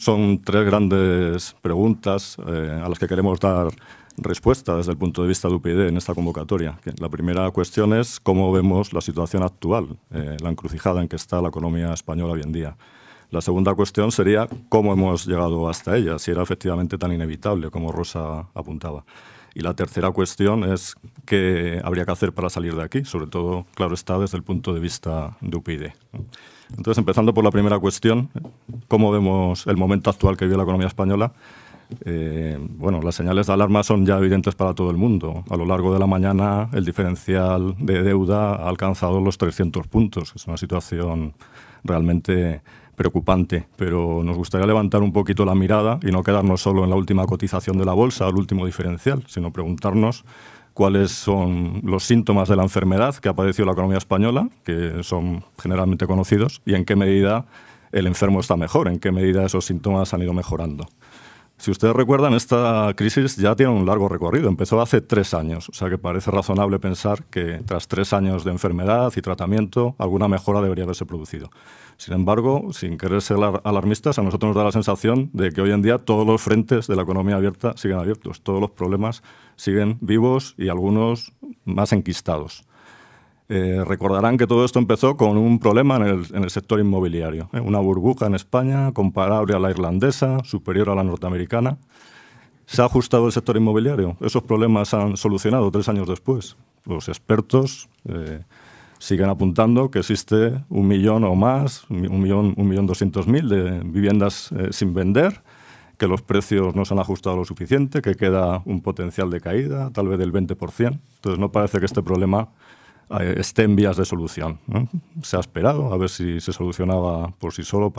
son tres grandes preguntas a las que queremos dar respuesta desde el punto de vista de UPyD en esta convocatoria. La primera cuestión es cómo vemos la situación actual, la encrucijada en que está la economía española hoy en día. La segunda cuestión sería cómo hemos llegado hasta ella, si era efectivamente tan inevitable como Rosa apuntaba. Y la tercera cuestión es qué habría que hacer para salir de aquí, sobre todo, claro está, desde el punto de vista de UPyD. Entonces, empezando por la primera cuestión, ¿cómo vemos el momento actual que vive la economía española? Bueno, las señales de alarma son ya evidentes para todo el mundo. A lo largo de la mañana, el diferencial de deuda ha alcanzado los 300 puntos. Es una situación realmente preocupante, pero nos gustaría levantar un poquito la mirada y no quedarnos solo en la última cotización de la bolsa o el último diferencial, sino preguntarnos cuáles son los síntomas de la enfermedad que ha padecido la economía española, que son generalmente conocidos, y en qué medida el enfermo está mejor, en qué medida esos síntomas han ido mejorando. Si ustedes recuerdan, esta crisis ya tiene un largo recorrido. Empezó hace 3 años, o sea que parece razonable pensar que tras 3 años de enfermedad y tratamiento, alguna mejora debería haberse producido. Sin embargo, sin querer ser alarmistas, a nosotros nos da la sensación de que hoy en día todos los frentes de la economía abierta siguen abiertos, todos los problemas siguen vivos y algunos más enquistados. Recordarán que todo esto empezó con un problema en el sector inmobiliario, una burbuja en España comparable a la irlandesa, superior a la norteamericana. ¿Se ha ajustado el sector inmobiliario? Esos problemas se han solucionado 3 años después. Los expertos siguen apuntando que existe 1 millón o más, 1.200.000 de viviendas sin vender, que los precios no se han ajustado lo suficiente, que queda un potencial de caída, tal vez del 20%. Entonces no parece que este problema esté en vías de solución, ¿no? Se ha esperado a ver si se solucionaba por sí solo,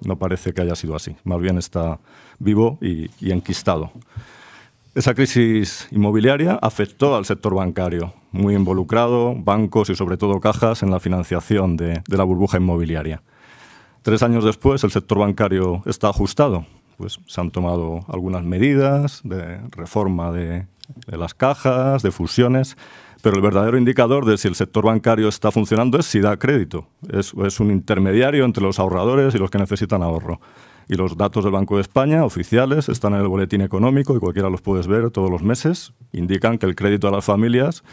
no parece que haya sido así. Más bien está vivo y enquistado. Esa crisis inmobiliaria afectó al sector bancario, muy involucrado, bancos y sobre todo cajas en la financiación de la burbuja inmobiliaria. 3 años después, el sector bancario está ajustado. Pues se han tomado algunas medidas de reforma de las cajas, de fusiones, pero el verdadero indicador de si el sector bancario está funcionando es si da crédito. Es un intermediario entre los ahorradores y los que necesitan ahorro. Y los datos del Banco de España, oficiales, están en el boletín económico y cualquiera los puedes ver todos los meses. Indican que el crédito a las familias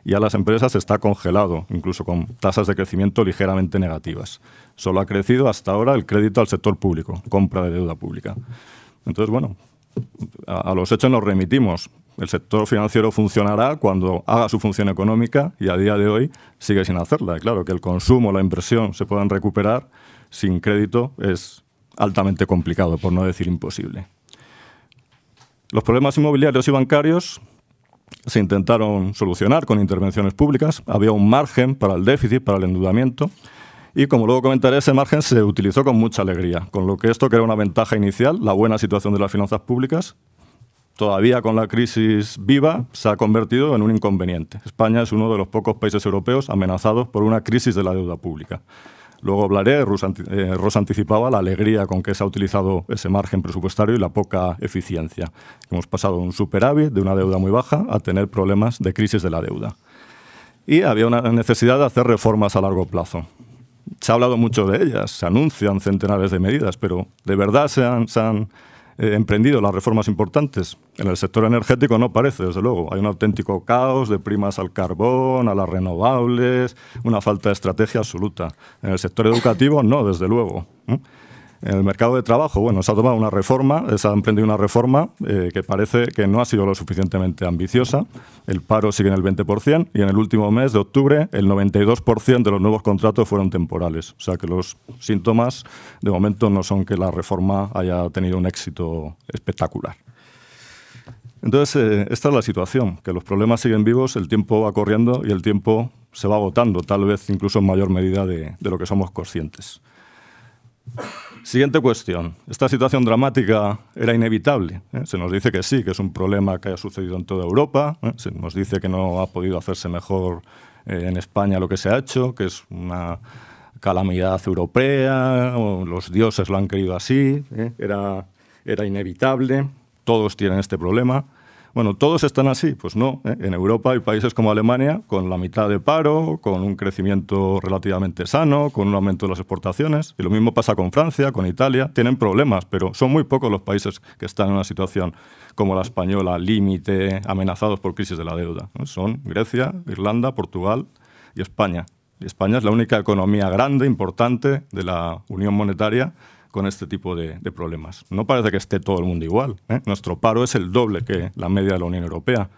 y a las empresas está congelado, incluso con tasas de crecimiento ligeramente negativas. Solo ha crecido hasta ahora el crédito al sector público, compra de deuda pública. Entonces, bueno, a los hechos nos remitimos. El sector financiero funcionará cuando haga su función económica y a día de hoy sigue sin hacerla. Y claro, que el consumo, la inversión se puedan recuperar sin crédito es altamente complicado, por no decir imposible. Los problemas inmobiliarios y bancarios se intentaron solucionar con intervenciones públicas. Había un margen para el déficit, para el endeudamiento. Y como luego comentaré, ese margen se utilizó con mucha alegría, con lo que esto que era una ventaja inicial, la buena situación de las finanzas públicas, todavía con la crisis viva, se ha convertido en un inconveniente. España es uno de los pocos países europeos amenazados por una crisis de la deuda pública. Luego hablaré, Rosa anticipaba la alegría con que se ha utilizado ese margen presupuestario y la poca eficiencia. Hemos pasado de un superávit, de una deuda muy baja, a tener problemas de crisis de la deuda. Y había una necesidad de hacer reformas a largo plazo. Se ha hablado mucho de ellas, se anuncian centenares de medidas, pero ¿de verdad se han emprendido las reformas importantes? En el sector energético no parece, desde luego. Hay un auténtico caos de primas al carbón, a las renovables, una falta de estrategia absoluta. En el sector educativo no, desde luego. En el mercado de trabajo, bueno, se ha tomado una reforma, se ha emprendido una reforma que parece que no ha sido lo suficientemente ambiciosa. El paro sigue en el 20% y en el último mes de octubre el 92% de los nuevos contratos fueron temporales. O sea que los síntomas de momento no son que la reforma haya tenido un éxito espectacular. Entonces, esta es la situación, que los problemas siguen vivos, el tiempo va corriendo y el tiempo se va agotando, tal vez incluso en mayor medida de lo que somos conscientes. Siguiente cuestión. ¿Esta situación dramática era inevitable? Se nos dice que sí, que es un problema que haya sucedido en toda Europa. Se nos dice que no ha podido hacerse mejor en España lo que se ha hecho, que es una calamidad europea, o los dioses lo han querido así, era inevitable, todos tienen este problema. Bueno, ¿todos están así? Pues no. En Europa hay países como Alemania con la mitad de paro, con un crecimiento relativamente sano, con un aumento de las exportaciones. Y lo mismo pasa con Francia, con Italia. Tienen problemas, pero son muy pocos los países que están en una situación como la española, límite, amenazados por crisis de la deuda. Son Grecia, Irlanda, Portugal y España. Y España es la única economía grande, importante de la Unión Monetaria con este tipo de problemas. No parece que esté todo el mundo igual. Nuestro paro es el doble que la media de la Unión Europea.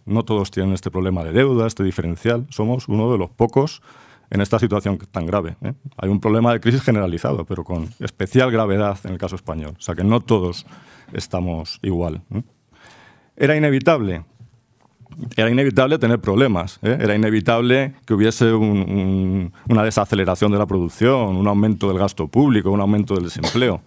No todos tienen este problema de deuda, este diferencial. Somos uno de los pocos en esta situación tan grave. Hay un problema de crisis generalizado, pero con especial gravedad en el caso español. O sea que no todos estamos igual. ¿Era inevitable? Era inevitable tener problemas, era inevitable que hubiese una desaceleración de la producción, un aumento del gasto público, un aumento del desempleo.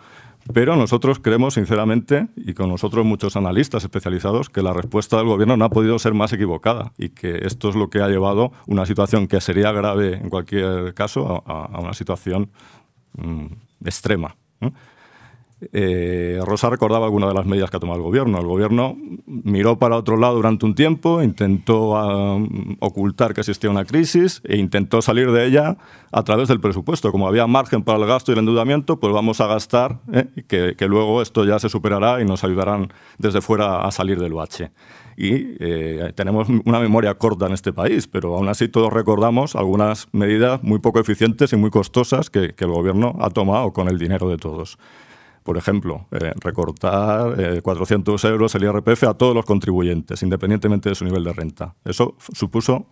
Pero nosotros creemos sinceramente, y con nosotros muchos analistas especializados, que la respuesta del gobierno no ha podido ser más equivocada y que esto es lo que ha llevado una situación que sería grave en cualquier caso a una situación extrema. Rosa recordaba algunas de las medidas que ha tomado el gobierno. El gobierno miró para otro lado durante un tiempo, intentó ocultar que existía una crisis e intentó salir de ella a través del presupuesto. Como había margen para el gasto y el endeudamiento, pues vamos a gastar, que luego esto ya se superará y nos ayudarán desde fuera a salir del bache. Y tenemos una memoria corta en este país, pero aún así todos recordamos algunas medidas muy poco eficientes y muy costosas que el gobierno ha tomado con el dinero de todos. Por ejemplo, recortar 400 euros el IRPF a todos los contribuyentes, independientemente de su nivel de renta. Eso supuso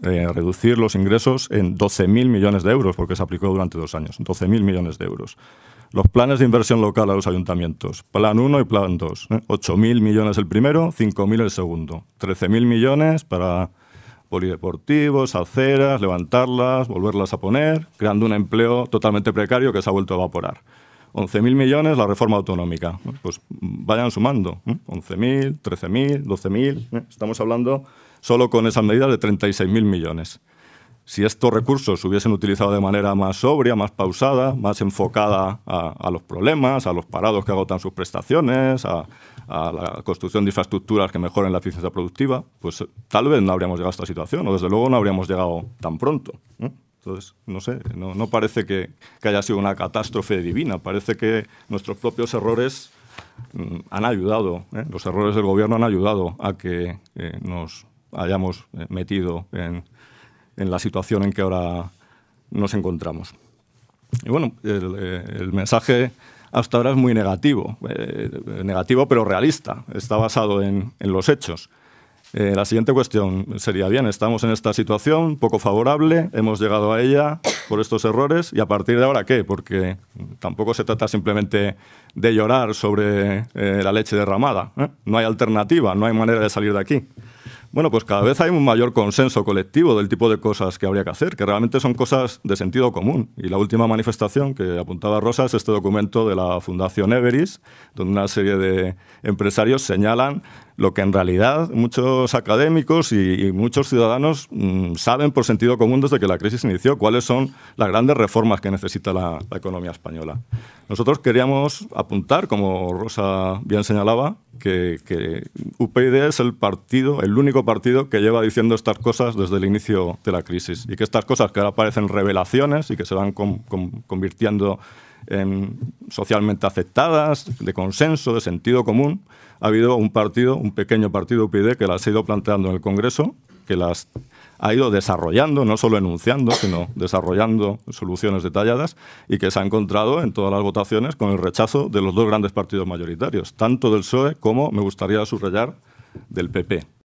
reducir los ingresos en 12.000 millones de euros, porque se aplicó durante 2 años, 12.000 millones de euros. Los planes de inversión local a los ayuntamientos, Plan 1 y Plan 2, 8.000 millones el primero, 5.000 el segundo, 13.000 millones para polideportivos, aceras, levantarlas, volverlas a poner, creando un empleo totalmente precario que se ha vuelto a evaporar. 11.000 millones la reforma autonómica. Pues vayan sumando. 11.000, 13.000, 12.000. Estamos hablando solo con esas medidas de 36.000 millones. Si estos recursos se hubiesen utilizado de manera más sobria, más pausada, más enfocada a los problemas, a los parados que agotan sus prestaciones, a la construcción de infraestructuras que mejoren la eficiencia productiva, pues tal vez no habríamos llegado a esta situación, o desde luego no habríamos llegado tan pronto. Entonces, no sé, no parece que haya sido una catástrofe divina. Parece que nuestros propios errores han ayudado, los errores del gobierno han ayudado a que nos hayamos metido en la situación en que ahora nos encontramos. Y bueno, el mensaje hasta ahora es muy negativo, negativo pero realista, está basado en los hechos. La siguiente cuestión sería, bien, estamos en esta situación poco favorable, hemos llegado a ella por estos errores, y a partir de ahora, ¿qué? Porque tampoco se trata simplemente de llorar sobre la leche derramada, No hay alternativa, no hay manera de salir de aquí. Bueno, pues cada vez hay un mayor consenso colectivo del tipo de cosas que habría que hacer, que realmente son cosas de sentido común. Y la última manifestación que apuntaba Rosa es este documento de la Fundación Everis, donde una serie de empresarios señalan lo que en realidad muchos académicos y muchos ciudadanos saben por sentido común desde que la crisis inició, cuáles son las grandes reformas que necesita la economía española. Nosotros queríamos apuntar, como Rosa bien señalaba, que UPyD es el único partido que lleva diciendo estas cosas desde el inicio de la crisis, y que estas cosas que ahora parecen revelaciones y que se van convirtiendo en socialmente aceptadas, de consenso, de sentido común, ha habido un pequeño partido UPyD que las ha ido planteando en el Congreso, que las ha ido desarrollando, no solo enunciando, sino desarrollando soluciones detalladas, y que se ha encontrado en todas las votaciones con el rechazo de los 2 grandes partidos mayoritarios, tanto del PSOE como, me gustaría subrayar, del PP.